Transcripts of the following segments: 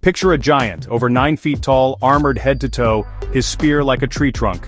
Picture a giant, over 9 feet tall, armored head to toe, his spear like a tree trunk.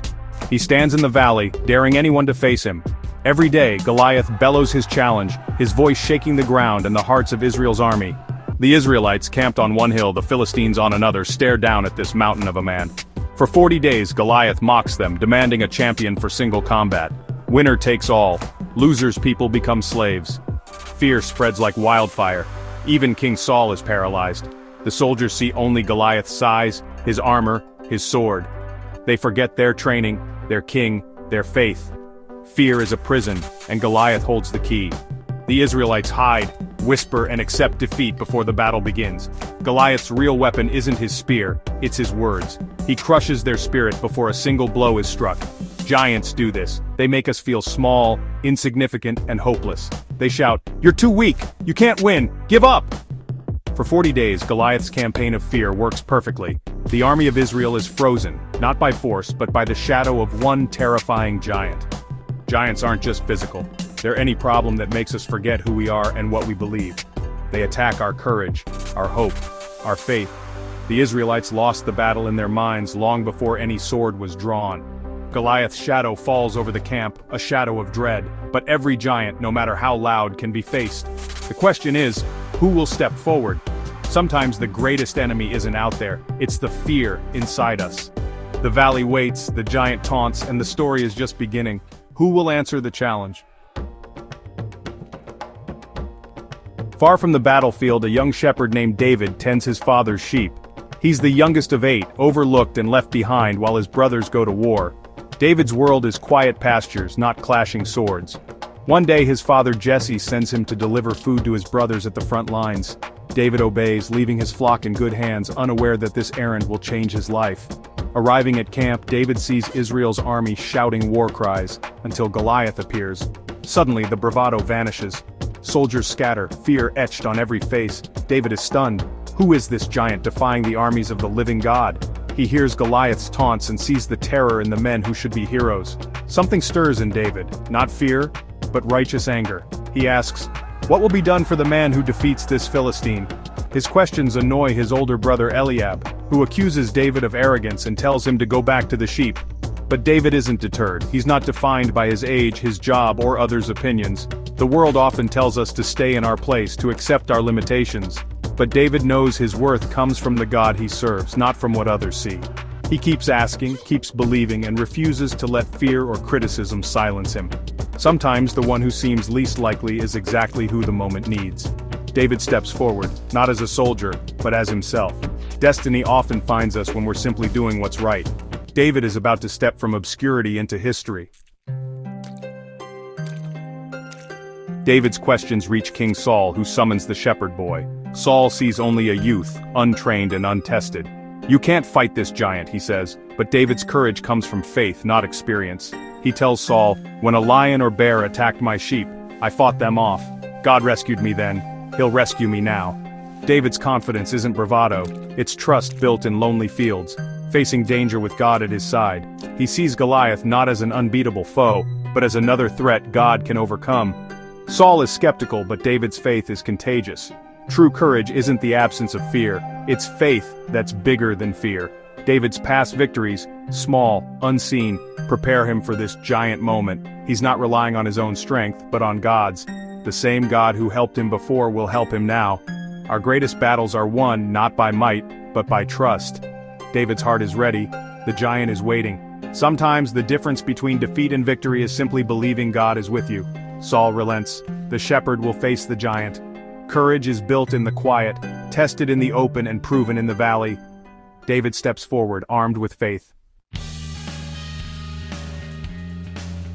He stands in the valley, daring anyone to face him. Every day, Goliath bellows his challenge, his voice shaking the ground and the hearts of Israel's army. The Israelites, camped on one hill, the Philistines on another, stare down at this mountain of a man. For 40 days, Goliath mocks them, demanding a champion for single combat. Winner takes all. Losers' people become slaves. Fear spreads like wildfire. Even King Saul is paralyzed. The soldiers see only Goliath's size, his armor, his sword. They forget their training, their king, their faith. Fear is a prison, and Goliath holds the key. The Israelites hide, whisper, and accept defeat before the battle begins. Goliath's real weapon isn't his spear, it's his words. He crushes their spirit before a single blow is struck. Giants do this. They make us feel small, insignificant, and hopeless. They shout, "You're too weak! You can't win! Give up!" For 40 days, Goliath's campaign of fear works perfectly. The army of Israel is frozen, not by force, but by the shadow of one terrifying giant. Giants aren't just physical. They're any problem that makes us forget who we are and what we believe. They attack our courage, our hope, our faith. The Israelites lost the battle in their minds long before any sword was drawn. Goliath's shadow falls over the camp, a shadow of dread, but every giant, no matter how loud, can be faced. The question is, who will step forward? Sometimes the greatest enemy isn't out there, it's the fear inside us. The valley waits, the giant taunts, and the story is just beginning. Who will answer the challenge? Far from the battlefield, a young shepherd named David tends his father's sheep. He's the youngest of 8, overlooked and left behind while his brothers go to war. David's world is quiet pastures, not clashing swords. One day his father Jesse sends him to deliver food to his brothers at the front lines. David obeys, leaving his flock in good hands, unaware that this errand will change his life. Arriving at camp, David sees Israel's army shouting war cries, until Goliath appears. Suddenly the bravado vanishes. Soldiers scatter, fear etched on every face. David is stunned. Who is this giant defying the armies of the living God? He hears Goliath's taunts and sees the terror in the men who should be heroes. Something stirs in David, not fear, but righteous anger. He asks, "What will be done for the man who defeats this Philistine?" His questions annoy his older brother Eliab, who accuses David of arrogance and tells him to go back to the sheep. But David isn't deterred. He's not defined by his age, his job, or others' opinions. The world often tells us to stay in our place, to accept our limitations. But David knows his worth comes from the God he serves, not from what others see. He keeps asking, keeps believing, and refuses to let fear or criticism silence him. Sometimes the one who seems least likely is exactly who the moment needs. David steps forward, not as a soldier, but as himself. Destiny often finds us when we're simply doing what's right. David is about to step from obscurity into history. David's questions reach King Saul, who summons the shepherd boy. Saul sees only a youth, untrained and untested. "You can't fight this giant," he says, but David's courage comes from faith, not experience. He tells Saul, "When a lion or bear attacked my sheep, I fought them off. God rescued me then. He'll rescue me now." David's confidence isn't bravado, it's trust built in lonely fields, facing danger with God at his side. He sees Goliath not as an unbeatable foe, but as another threat God can overcome. Saul is skeptical, but David's faith is contagious. True courage isn't the absence of fear, it's faith that's bigger than fear. David's past victories, small, unseen, prepare him for this giant moment. He's not relying on his own strength, but on God's. The same God who helped him before will help him now. Our greatest battles are won not by might, but by trust. David's heart is ready, the giant is waiting. Sometimes the difference between defeat and victory is simply believing God is with you. Saul relents. The shepherd will face the giant. Courage is built in the quiet, tested in the open and proven in the valley. David steps forward, armed with faith.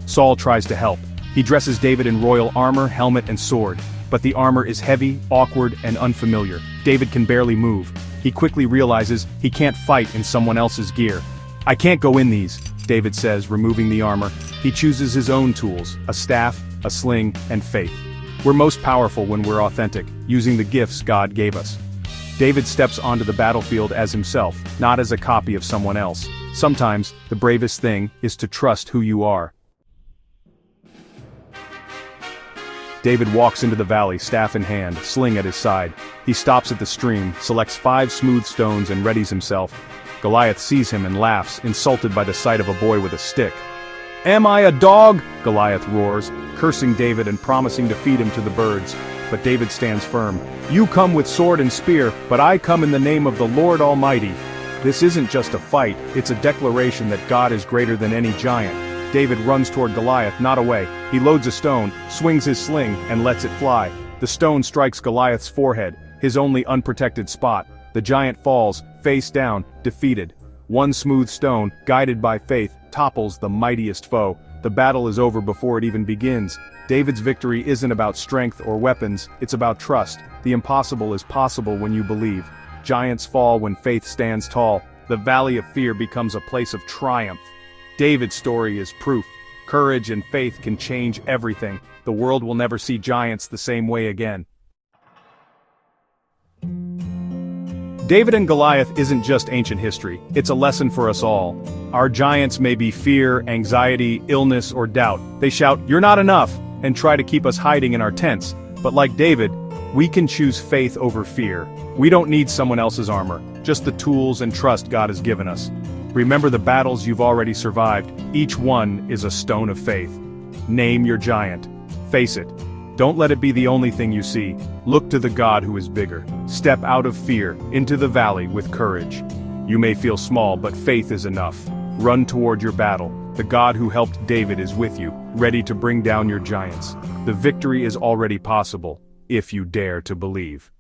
Saul tries to help. He dresses David in royal armor, helmet and sword. But the armor is heavy, awkward, and unfamiliar. David can barely move. He quickly realizes he can't fight in someone else's gear. "I can't go in these," David says, removing the armor. He chooses his own tools, a staff, a sling, and faith. We're most powerful when we're authentic, using the gifts God gave us. David steps onto the battlefield as himself, not as a copy of someone else. Sometimes, the bravest thing is to trust who you are. David walks into the valley, staff in hand, sling at his side. He stops at the stream, selects 5 smooth stones and readies himself. Goliath sees him and laughs, insulted by the sight of a boy with a stick. "Am I a dog?" Goliath roars, cursing David and promising to feed him to the birds. But David stands firm. "You come with sword and spear, but I come in the name of the Lord Almighty." This isn't just a fight, it's a declaration that God is greater than any giant. David runs toward Goliath, not away. He loads a stone, swings his sling, and lets it fly. The stone strikes Goliath's forehead, his only unprotected spot. The giant falls, face down, defeated. One smooth stone, guided by faith, topples the mightiest foe. The battle is over before it even begins. David's victory isn't about strength or weapons, it's about trust. The impossible is possible when you believe. Giants fall when faith stands tall. The valley of fear becomes a place of triumph. David's story is proof. Courage and faith can change everything. The world will never see giants the same way again. David and Goliath isn't just ancient history, it's a lesson for us all. Our giants may be fear, anxiety, illness, or doubt. They shout, "You're not enough," and try to keep us hiding in our tents. But like David, we can choose faith over fear. We don't need someone else's armor, just the tools and trust God has given us. Remember the battles you've already survived. Each one is a stone of faith. Name your giant. Face it. Don't let it be the only thing you see. Look to the God who is bigger. Step out of fear, into the valley with courage. You may feel small, but faith is enough. Run toward your battle. The God who helped David is with you, ready to bring down your giants. The victory is already possible, if you dare to believe.